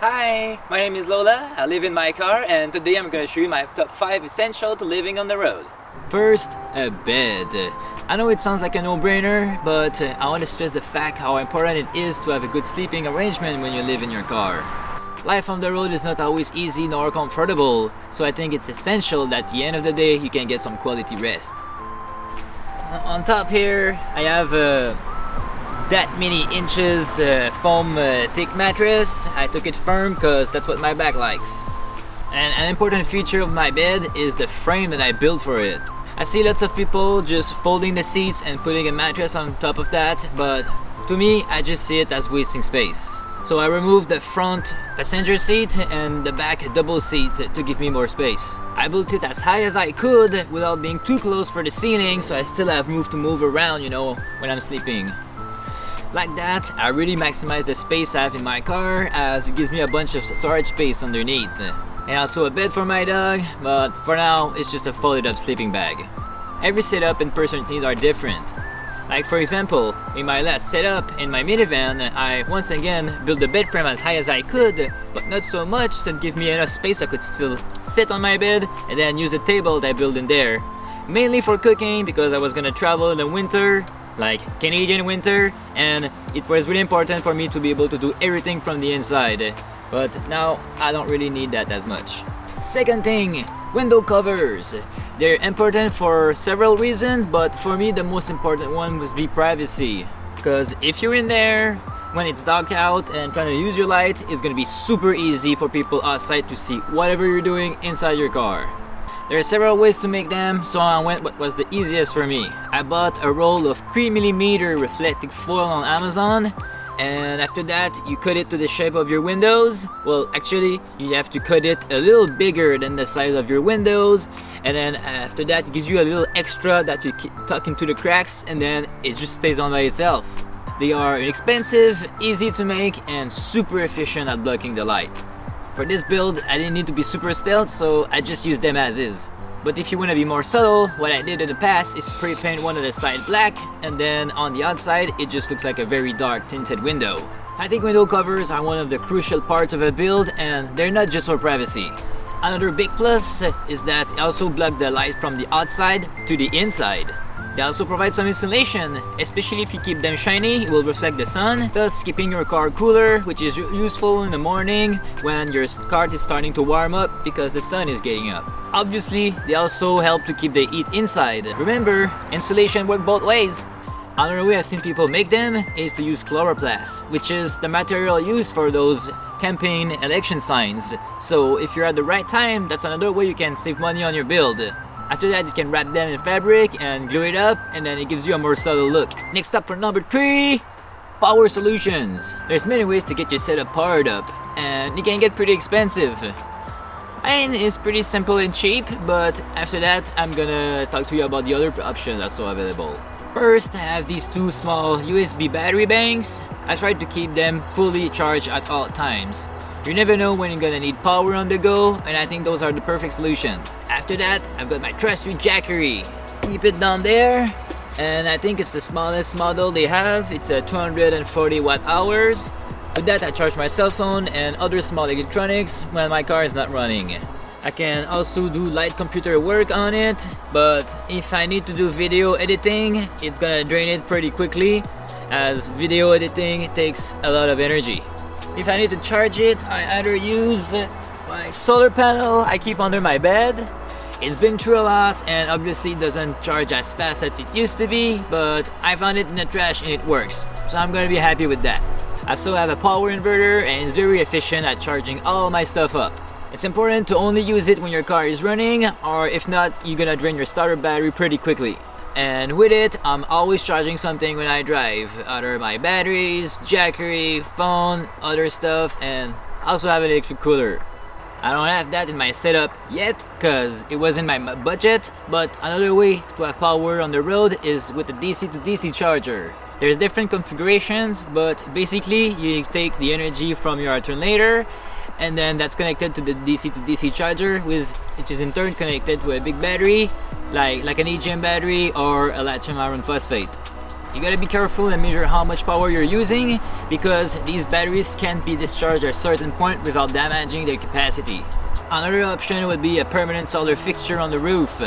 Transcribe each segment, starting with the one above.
Hi, my name is Lola, I live in my car, and today I'm going to show you my top 5 essential to living on the road. First, a bed. I know it sounds like a no-brainer, but I want to stress the fact how important it is to have a good sleeping arrangement when you live in your car. Life on the road is not always easy nor comfortable, so I think it's essential that at the end of the day you can get some quality rest. On top here, I have that many inches foam thick mattress. I took it firm because that's what my back likes. And an important feature of my bed is the frame that I built for it. I see lots of people just folding the seats and putting a mattress on top of that, but to me, I just see it as wasting space. So I removed the front passenger seat and the back double seat to give me more space. I built it as high as I could without being too close for the ceiling, so I still have room to move around, when I'm sleeping. Like that, I really maximize the space I have in my car, as it gives me a bunch of storage space underneath. And also a bed for my dog, but for now, it's just a folded up sleeping bag. Every setup and person's needs are different. Like for example, in my last setup in my minivan, I once again built the bed frame as high as I could, but not so much to give me enough space I could still sit on my bed and then use a table that I built in there. Mainly for cooking, because I was gonna travel in the winter, like Canadian winter, and it was really important for me to be able to do everything from the inside. But now I don't really need that as much. Second thing, window covers. They're important for several reasons, but for me the most important one must be privacy. Because if you're in there when it's dark out and trying to use your light, it's gonna be super easy for people outside to see whatever you're doing inside your car. There are several ways to make them, so I went what was the easiest for me. I bought a roll of 3mm reflective foil on Amazon, and after that you cut it to the shape of your windows. Well, actually you have to cut it a little bigger than the size of your windows, and then after that it gives you a little extra that you tuck into the cracks, and then it just stays on by itself. They are inexpensive, easy to make, and super efficient at blocking the light. For this build, I didn't need to be super stealth, so I just used them as is. But if you want to be more subtle, what I did in the past is spray paint one of the side black, and then on the outside it just looks like a very dark tinted window. I think window covers are one of the crucial parts of a build, and they're not just for privacy. Another big plus is that they also block the light from the outside to the inside. They also provide some insulation, especially if you keep them shiny, it will reflect the sun, thus keeping your car cooler, which is useful in the morning when your car is starting to warm up because the sun is getting up. Obviously, they also help to keep the heat inside. Remember, insulation works both ways. Another way I've seen people make them is to use chloroplast, which is the material used for those campaign election signs. So if you're at the right time, that's another way you can save money on your build. After that, you can wrap them in fabric and glue it up, and then it gives you a more subtle look. Next up for number 3, power solutions. There's many ways to get your setup powered up, and it can get pretty expensive. Mine is pretty simple and cheap, but after that, I'm gonna talk to you about the other options that's also available. First, I have these 2 small USB battery banks. I try to keep them fully charged at all times. You never know when you're gonna need power on the go, and I think those are the perfect solution. After that, I've got my trusty Jackery. Keep it down there, and I think it's the smallest model they have. It's a 240 watt hours. With that, I charge my cell phone and other small electronics when my car is not running. I can also do light computer work on it, but if I need to do video editing, it's gonna drain it pretty quickly, as video editing takes a lot of energy. If I need to charge it, I either use my solar panel I keep under my bed. It's been through a lot and obviously doesn't charge as fast as it used to be, but I found it in the trash and it works, so I'm gonna be happy with that. I also have a power inverter and it's very efficient at charging all my stuff up. It's important to only use it when your car is running, or if not, you're gonna drain your starter battery pretty quickly. And with it, I'm always charging something when I drive, either my batteries, Jackery, phone, other stuff, and I also have an electric cooler. I don't have that in my setup yet because it wasn't my budget, but another way to have power on the road is with a DC to DC charger. There's different configurations, but basically you take the energy from your alternator, and then that's connected to the DC to DC charger, which is in turn connected to a big battery like an AGM battery or a lithium iron phosphate. You gotta be careful and measure how much power you're using because these batteries can't be discharged at a certain point without damaging their capacity. Another option would be a permanent solar fixture on the roof.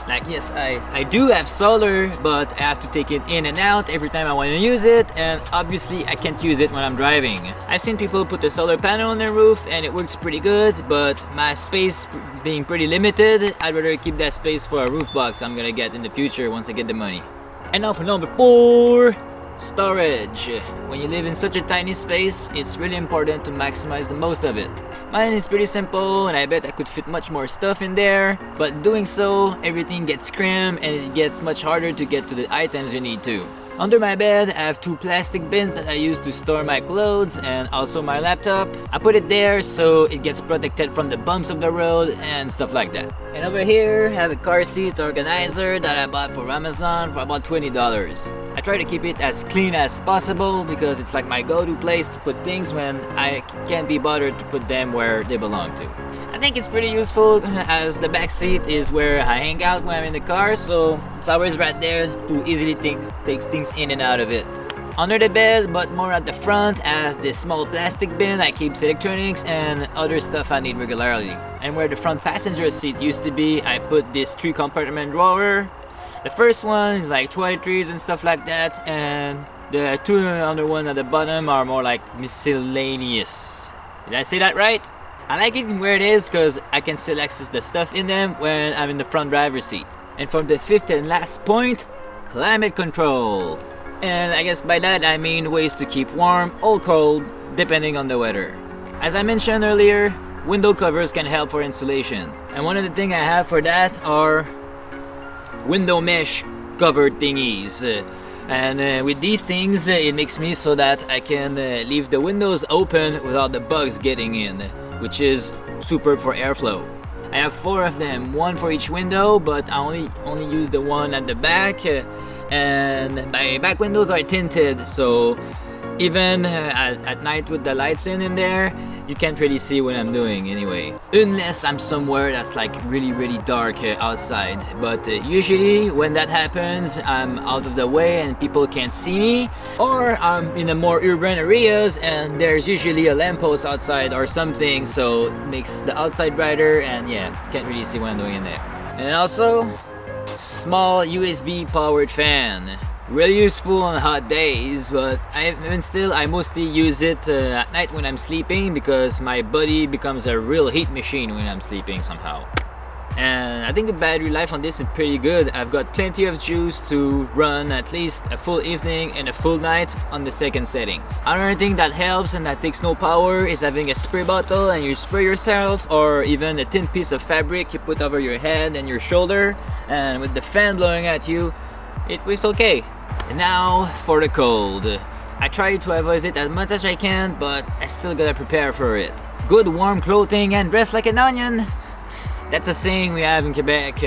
Like yes, I do have solar, but I have to take it in and out every time I want to use it, and obviously I can't use it when I'm driving. I've seen people put a solar panel on their roof and it works pretty good, but my space being pretty limited, I'd rather keep that space for a roof box I'm gonna get in the future once I get the money. And now for number 4, storage. When you live in such a tiny space, it's really important to maximize the most of it. Mine is pretty simple and I bet I could fit much more stuff in there, but doing so, everything gets cramped and it gets much harder to get to the items you need to. Under my bed, I have 2 plastic bins that I use to store my clothes and also my laptop. I put it there so it gets protected from the bumps of the road and stuff like that. And over here, I have a car seat organizer that I bought for Amazon for about $20. I try to keep it as clean as possible because it's like my go-to place to put things when I can't be bothered to put them where they belong to. I think it's pretty useful as the back seat is where I hang out when I'm in the car, so it's always right there to easily take things in and out of it. Under the bed, but more at the front, I have this small plastic bin that keeps electronics and other stuff I need regularly. And where the front passenger seat used to be, I put this 3 compartment drawer. The first one is like toiletries and stuff like that, and the 2 other ones at the bottom are more like miscellaneous. Did I say that right? I like it where it is because I can still access the stuff in them when I'm in the front driver's seat. And for the 5th and last point, climate control. And I guess by that I mean ways to keep warm or cold depending on the weather. As I mentioned earlier, window covers can help for insulation. And one of the things I have for that are window mesh covered thingies. And with these things, it makes me so that I can leave the windows open without the bugs getting in, which is superb for airflow. I have 4 of them, 1 for each window, but I only use the one at the back. And my back windows are tinted, so even at night with the lights in there, you can't really see what I'm doing anyway. Unless I'm somewhere that's like really dark outside. But usually when that happens, I'm out of the way and people can't see me. Or I'm in the more urban areas and there's usually a lamppost outside or something, so it makes the outside brighter and yeah, can't really see what I'm doing in there. And also, small USB powered fan. Really useful on hot days, but I mostly use it at night when I'm sleeping because my body becomes a real heat machine when I'm sleeping somehow. And I think the battery life on this is pretty good. I've got plenty of juice to run at least a full evening and a full night on the second settings. Another thing that helps and that takes no power is having a spray bottle and you spray yourself, or even a thin piece of fabric you put over your head and your shoulder, and with the fan blowing at you, it works okay. And now for the cold. I try to avoid it as much as I can, but I still gotta prepare for it. Good warm clothing and dress like an onion. That's a saying we have in Quebec.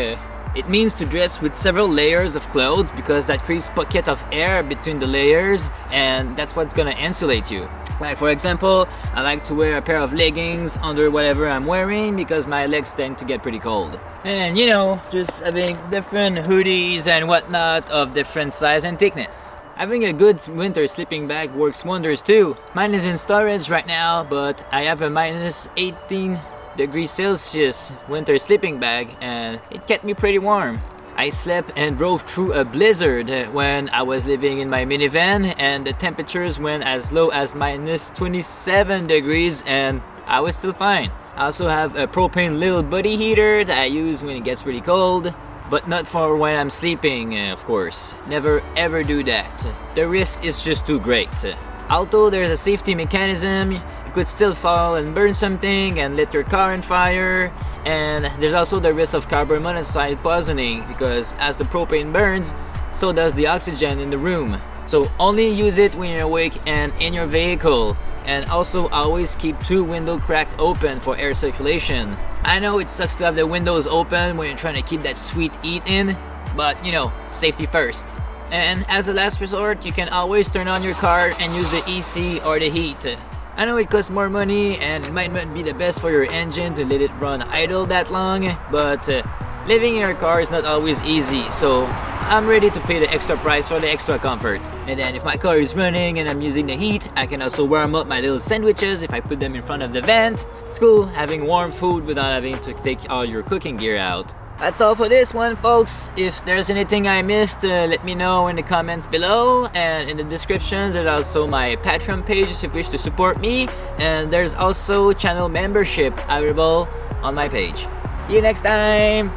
It means to dress with several layers of clothes because that creates pocket of air between the layers and that's what's gonna insulate you. Like for example, I like to wear a pair of leggings under whatever I'm wearing because my legs tend to get pretty cold. And you know, just having different hoodies and whatnot of different size and thickness. Having a good winter sleeping bag works wonders too. Mine is in storage right now, but I have a minus 18 degrees Celsius winter sleeping bag and it kept me pretty warm. I slept and drove through a blizzard when I was living in my minivan and the temperatures went as low as minus 27 degrees and I was still fine. I also have a propane little buddy heater that I use when it gets really cold, but not for when I'm sleeping, of course. Never ever do that. The risk is just too great. Although there's a safety mechanism, you could still fall and burn something and lit your car on fire. And there's also the risk of carbon monoxide poisoning because as the propane burns, so does the oxygen in the room. So only use it when you're awake and in your vehicle. And also always keep 2 window cracks open for air circulation. I know it sucks to have the windows open when you're trying to keep that sweet heat in, but you know, safety first. And as a last resort, you can always turn on your car and use the AC or the heat. I know it costs more money and it might not be the best for your engine to let it run idle that long, but living in your car is not always easy, so I'm ready to pay the extra price for the extra comfort. And then if my car is running and I'm using the heat, I can also warm up my little sandwiches if I put them in front of the vent. It's cool having warm food without having to take all your cooking gear out. That's all for this one, folks. If there's anything I missed, let me know in the comments below, and in the descriptions there's also my Patreon page if you wish to support me, and there's also channel membership available on my page. See you next time!